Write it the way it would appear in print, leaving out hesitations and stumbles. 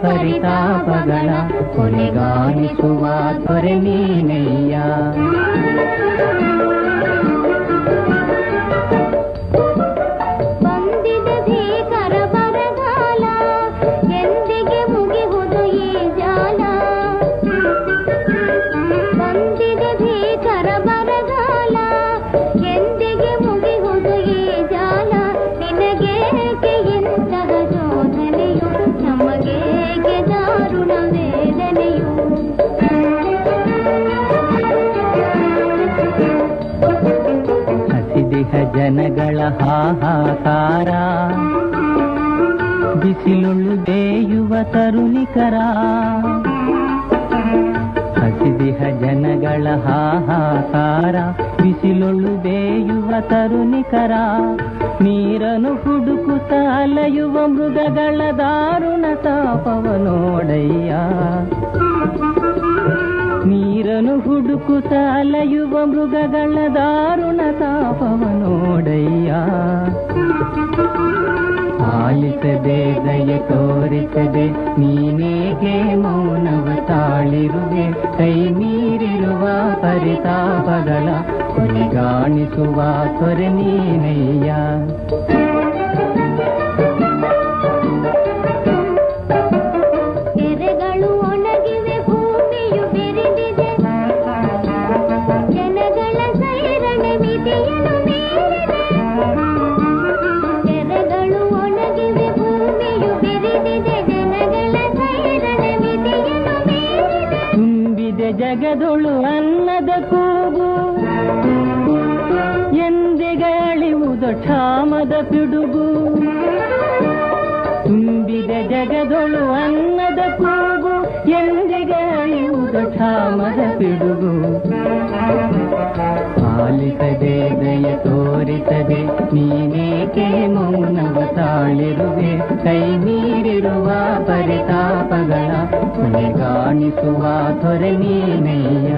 ಪರಿತಾಪಗಳ ಕೊನೆಗಾಣಿಸುವ ತೊರೆ ನೀನಯ್ಯ. ಜನಗಳ ಹಾಹಾಕಾರ ಬಿಸಿಲುಳ್ಳು ಬೇಯುವ ತರುಣಿಕರ. ಹಸಿದಿಹ ಜನಗಳ ಹಾಹಾಕಾರ ಬಿಸಿಲುಳ್ಳು ಬೇಯುವ ತರುಣಿಕರ. ನೀರನ್ನು ಹುಡುಕುತ್ತ ಅಲೆಯುವ ಮೃಗಗಳ ದಾರುಣ ತಾಪವ ನೋಡಯ್ಯ. ನೀರನ್ನು ಹುಡುಕುತ್ತ ಅಲೆಯುವ ಮೃಗಗಳ ದಾರುಣ ತಾಪವ ನೋಡಯ್ಯ. ಆಲಿಸದೆ ದಯ ತೋರಿಸದೆ ನೀನೇಗೆ ಮೌನವ ತಾಳಿರುವೆ. ಕೈ ಮೀರಿರುವ ಪರಿತಾಪಗಳ ಕೊನೆಗಾಣಿಸುವ ತೊರೆ ನೀನಯ್ಯ. ಜಗದೊಳು ಅನ್ನದ ಕೂಗು ಎಂದಿಗಳಿಯುವುದು ಕ್ಷಾಮದ ಪಿಡುಗು. ತುಂಬಿದ ಜಗದೊಳು ಅನ್ನದ ಕೂಗು ಎಂದಿಗಳಿಯುವುದು ಕ್ಷಾಮದ ಪಿಡುಗು. ಆಲಿಸದೆ ದಯ ತೋರಿಸದೆ ನೀನೇಕೆ ಮೌನವ ತಾಳಿರುವೆ. ಕೈ ಮೀರಿರುವ ಪರಿತಾಪಗಳ ಕೊನೆಗಾಣಿಸುವ ತೊರೆ ನೀನಯ್ಯ.